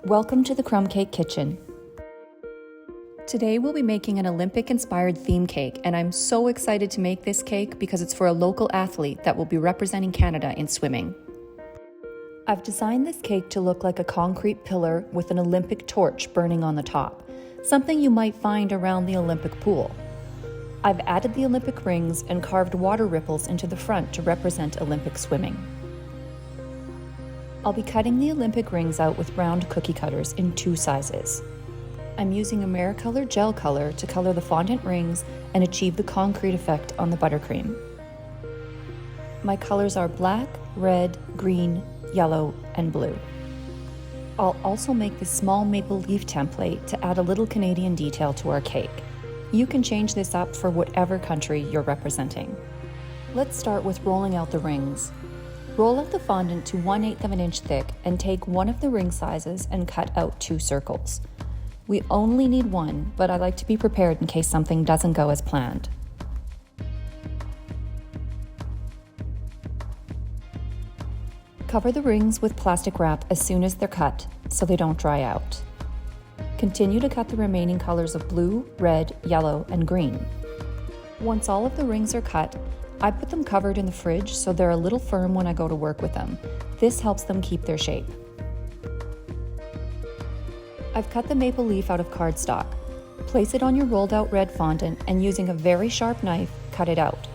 Welcome to the Crumb Cake Kitchen. Today we'll be making an Olympic-inspired theme cake, and I'm so excited to make this cake because it's for a local athlete that will be representing Canada in swimming. I've designed this cake to look like a concrete pillar with an Olympic torch burning on the top, something you might find around the Olympic pool. I've added the Olympic rings and carved water ripples into the front to represent Olympic swimming. I'll be cutting the Olympic rings out with round cookie cutters in 2 sizes. I'm using Americolor gel color to color the fondant rings and achieve the concrete effect on the buttercream. My colors are black, red, green, yellow, and blue. I'll also make this small maple leaf template to add a little Canadian detail to our cake. You can change this up for whatever country you're representing. Let's start with rolling out the rings. Roll out the fondant to 1/8 of an inch thick and take one of the ring sizes and cut out 2 circles. We only need 1, but I like to be prepared in case something doesn't go as planned. Cover the rings with plastic wrap as soon as they're cut so they don't dry out. Continue to cut the remaining colors of blue, red, yellow, and green. Once all of the rings are cut, I put them covered in the fridge so they're a little firm when I go to work with them. This helps them keep their shape. I've cut the maple leaf out of cardstock. Place it on your rolled out red fondant and using a very sharp knife, cut it out.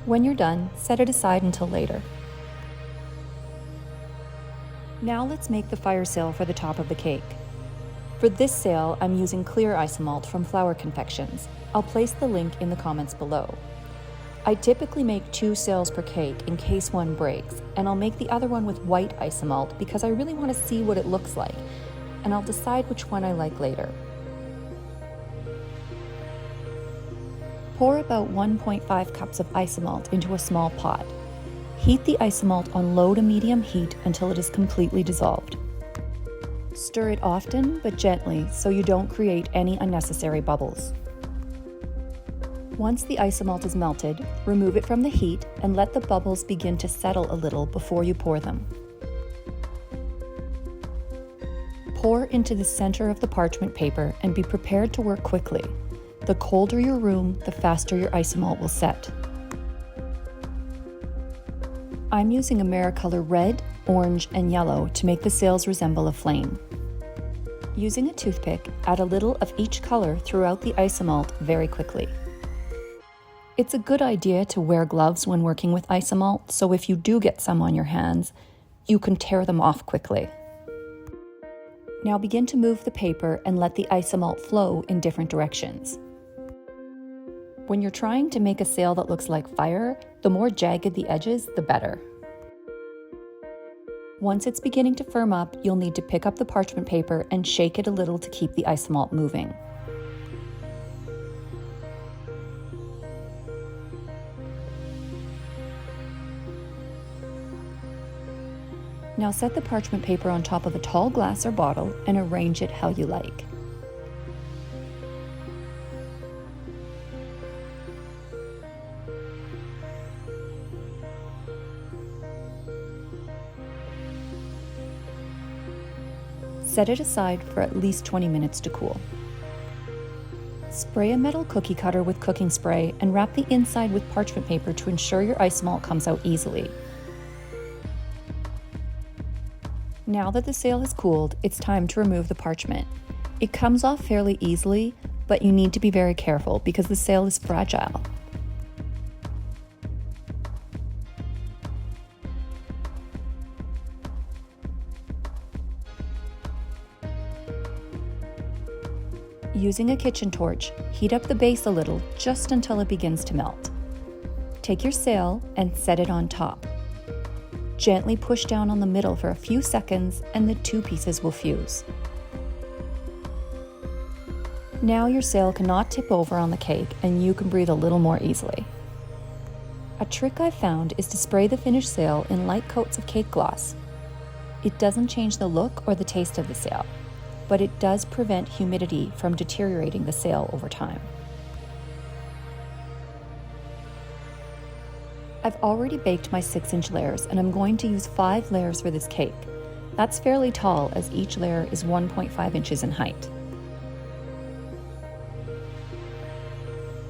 When you're done, set it aside until later. Now let's make the fire sail for the top of the cake. For this sail, I'm using clear Isomalt from Flour Confections. I'll place the link in the comments below. I typically make 2 sails per cake in case one breaks, and I'll make the other one with white Isomalt because I really want to see what it looks like, and I'll decide which one I like later. Pour about 1.5 cups of Isomalt into a small pot. Heat the Isomalt on low to medium heat until it is completely dissolved. Stir it often but gently so you don't create any unnecessary bubbles. Once the Isomalt is melted, remove it from the heat and let the bubbles begin to settle a little before you pour them. Pour into the center of the parchment paper and be prepared to work quickly. The colder your room, the faster your Isomalt will set. I'm using Americolor red, orange, and yellow to make the sails resemble a flame. Using a toothpick, add a little of each color throughout the Isomalt very quickly. It's a good idea to wear gloves when working with Isomalt, so if you do get some on your hands, you can tear them off quickly. Now begin to move the paper and let the Isomalt flow in different directions. When you're trying to make a sail that looks like fire, the more jagged the edges, the better. Once it's beginning to firm up, you'll need to pick up the parchment paper and shake it a little to keep the Isomalt moving. Now set the parchment paper on top of a tall glass or bottle and arrange it how you like. Set it aside for at least 20 minutes to cool. Spray a metal cookie cutter with cooking spray and wrap the inside with parchment paper to ensure your Isomalt comes out easily. Now that the sail has cooled, it's time to remove the parchment. It comes off fairly easily, but you need to be very careful because the sail is fragile. Using a kitchen torch, heat up the base a little just until it begins to melt. Take your sail and set it on top. Gently push down on the middle for a few seconds and the 2 pieces will fuse. Now your sail cannot tip over on the cake and you can breathe a little more easily. A trick I've found is to spray the finished sail in light coats of cake gloss. It doesn't change the look or the taste of the sail, but it does prevent humidity from deteriorating the sail over time. I've already baked my 6-inch layers and I'm going to use 5 layers for this cake. That's fairly tall as each layer is 1.5 inches in height.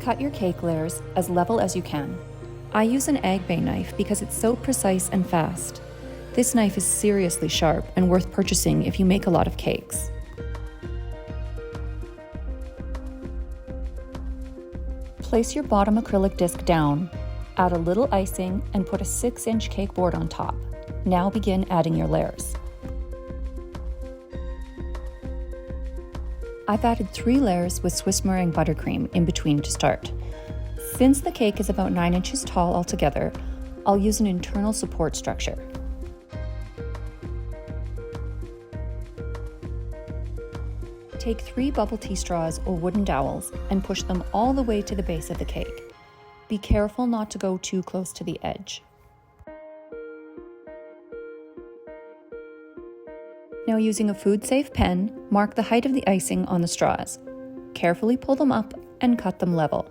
Cut your cake layers as level as you can. I use an egg bay knife because it's so precise and fast. This knife is seriously sharp and worth purchasing if you make a lot of cakes. Place your bottom acrylic disc down, add a little icing, and put a 6-inch cake board on top. Now begin adding your layers. I've added 3 layers with Swiss meringue buttercream in between to start. Since the cake is about 9 inches tall altogether, I'll use an internal support structure. Take 3 bubble tea straws or wooden dowels and push them all the way to the base of the cake. Be careful not to go too close to the edge. Now, using a food-safe pen, mark the height of the icing on the straws. Carefully pull them up and cut them level.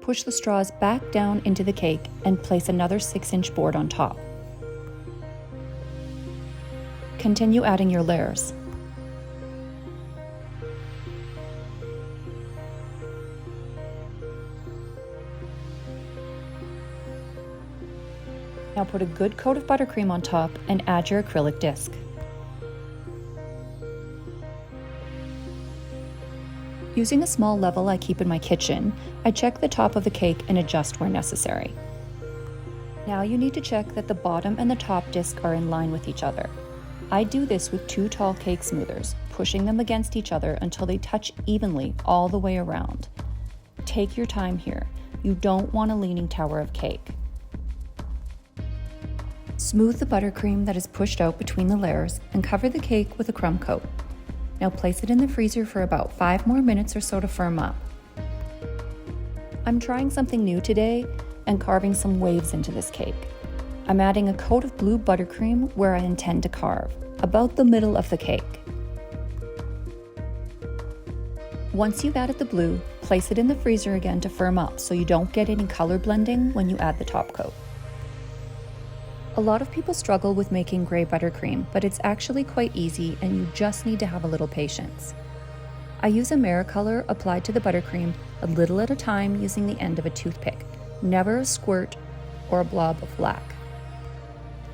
Push the straws back down into the cake and place another 6-inch board on top. Continue adding your layers. Now put a good coat of buttercream on top and add your acrylic disc. Using a small level I keep in my kitchen, I check the top of the cake and adjust where necessary. Now you need to check that the bottom and the top disc are in line with each other. I do this with 2 tall cake smoothers, pushing them against each other until they touch evenly all the way around. Take your time here. You don't want a leaning tower of cake. Smooth the buttercream that is pushed out between the layers and cover the cake with a crumb coat. Now place it in the freezer for about 5 more minutes or so to firm up. I'm trying something new today and carving some waves into this cake. I'm adding a coat of blue buttercream where I intend to carve, about the middle of the cake. Once you've added the blue, place it in the freezer again to firm up so you don't get any color blending when you add the top coat. A lot of people struggle with making gray buttercream, but it's actually quite easy and you just need to have a little patience. I use Americolor applied to the buttercream a little at a time using the end of a toothpick, never a squirt or a blob of black.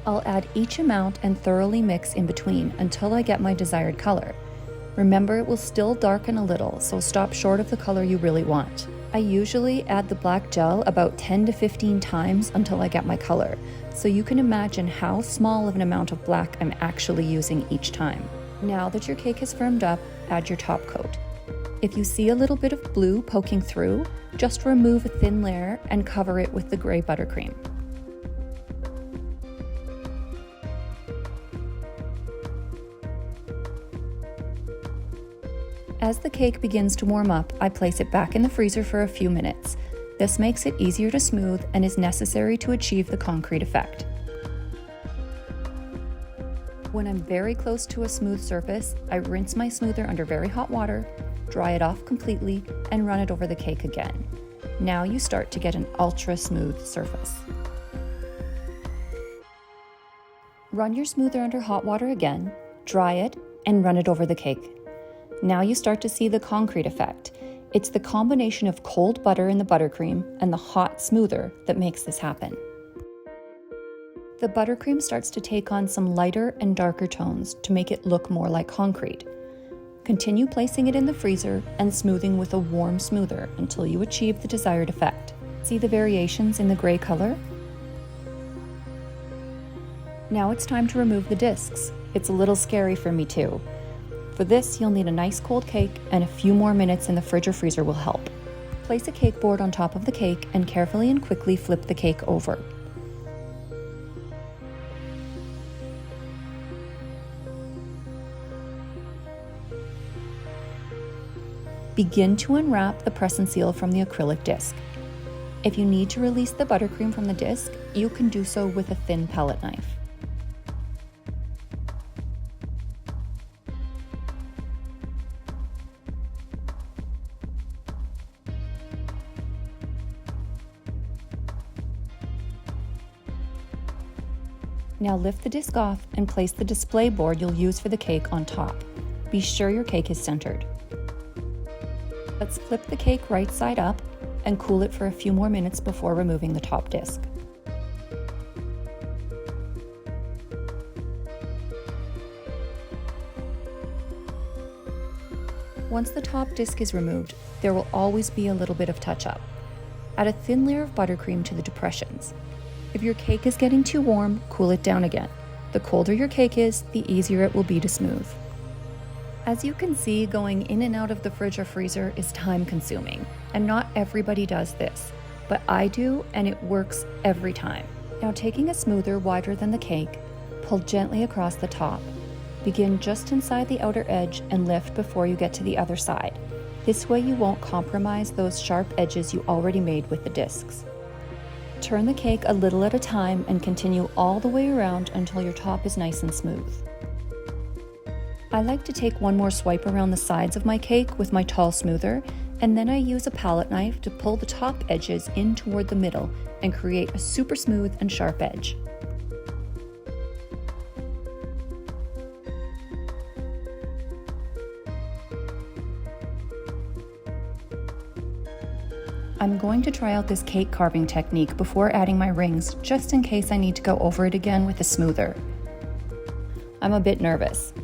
I'll add each amount and thoroughly mix in between until I get my desired color. Remember, it will still darken a little, so stop short of the color you really want. I usually add the black gel about 10 to 15 times until I get my color, so you can imagine how small of an amount of black I'm actually using each time. Now that your cake has firmed up, add your top coat. If you see a little bit of blue poking through, just remove a thin layer and cover it with the gray buttercream. As the cake begins to warm up, I place it back in the freezer for a few minutes. This makes it easier to smooth and is necessary to achieve the concrete effect. When I'm very close to a smooth surface, I rinse my smoother under very hot water, dry it off completely, and run it over the cake again. Now you start to get an ultra smooth surface. Run your smoother under hot water again, dry it, and run it over the cake. Now you start to see the concrete effect. It's the combination of cold butter in the buttercream and the hot smoother that makes this happen. The buttercream starts to take on some lighter and darker tones to make it look more like concrete. Continue placing it in the freezer and smoothing with a warm smoother until you achieve the desired effect. See the variations in the gray color? Now it's time to remove the discs. It's a little scary for me too. For this, you'll need a nice cold cake, and a few more minutes in the fridge or freezer will help. Place a cake board on top of the cake and carefully and quickly flip the cake over. Begin to unwrap the press and seal from the acrylic disc. If you need to release the buttercream from the disc, you can do so with a thin palette knife. Now lift the disc off and place the display board you'll use for the cake on top. Be sure your cake is centered. Let's flip the cake right side up and cool it for a few more minutes before removing the top disc. Once the top disc is removed, there will always be a little bit of touch-up. Add a thin layer of buttercream to the depressions. If your cake is getting too warm, cool it down again. The colder your cake is, the easier it will be to smooth. As you can see, going in and out of the fridge or freezer is time-consuming, and not everybody does this, but I do, and it works every time. Now, taking a smoother wider than the cake, pull gently across the top. Begin just inside the outer edge and lift before you get to the other side. This way you won't compromise those sharp edges you already made with the discs. Turn the cake a little at a time and continue all the way around until your top is nice and smooth. I like to take one more swipe around the sides of my cake with my tall smoother, and then I use a palette knife to pull the top edges in toward the middle and create a super smooth and sharp edge. I'm going to try out this cake carving technique before adding my rings, just in case I need to go over it again with a smoother. I'm a bit nervous.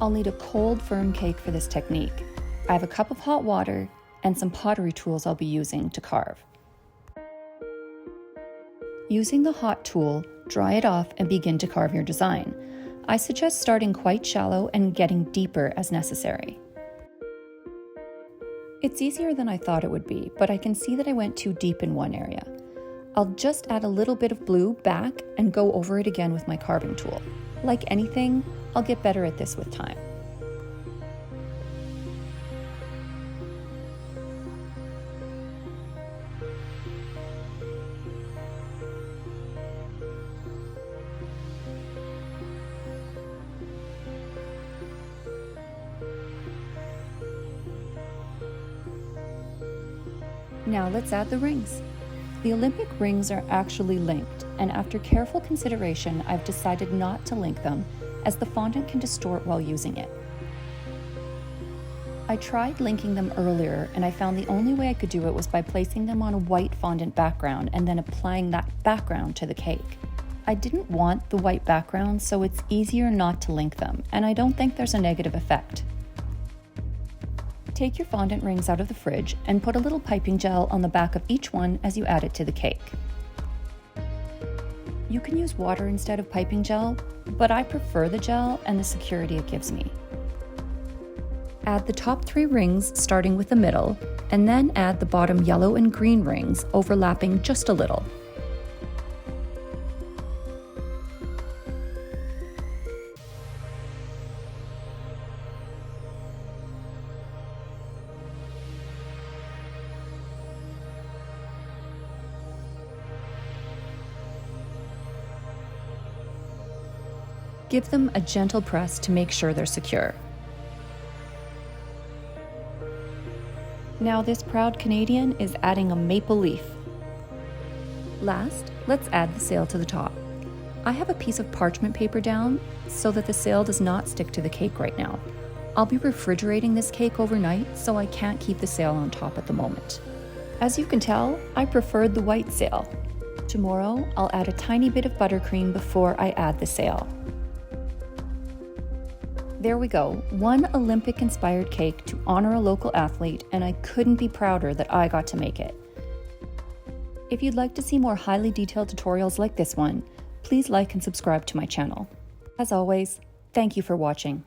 I'll need a cold, firm cake for this technique. I have a cup of hot water and some pottery tools I'll be using to carve. Using the hot tool, dry it off and begin to carve your design. I suggest starting quite shallow and getting deeper as necessary. It's easier than I thought it would be, but I can see that I went too deep in one area. I'll just add a little bit of blue back and go over it again with my carving tool. Like anything, I'll get better at this with time. Now let's add the rings. The Olympic rings are actually linked, and after careful consideration, I've decided not to link them, as the fondant can distort while using it. I tried linking them earlier, and I found the only way I could do it was by placing them on a white fondant background and then applying that background to the cake. I didn't want the white background, so it's easier not to link them, and I don't think there's a negative effect. Take your fondant rings out of the fridge and put a little piping gel on the back of each one as you add it to the cake. You can use water instead of piping gel, but I prefer the gel and the security it gives me. Add the top 3 rings starting with the middle, and then add the bottom yellow and green rings overlapping just a little. Give them a gentle press to make sure they're secure. Now this proud Canadian is adding a maple leaf. Last, let's add the sail to the top. I have a piece of parchment paper down so that the sail does not stick to the cake right now. I'll be refrigerating this cake overnight, so I can't keep the sail on top at the moment. As you can tell, I preferred the white sail. Tomorrow, I'll add a tiny bit of buttercream before I add the sail. There we go, one Olympic-inspired cake to honor a local athlete, and I couldn't be prouder that I got to make it. If you'd like to see more highly detailed tutorials like this one, please like and subscribe to my channel. As always, thank you for watching.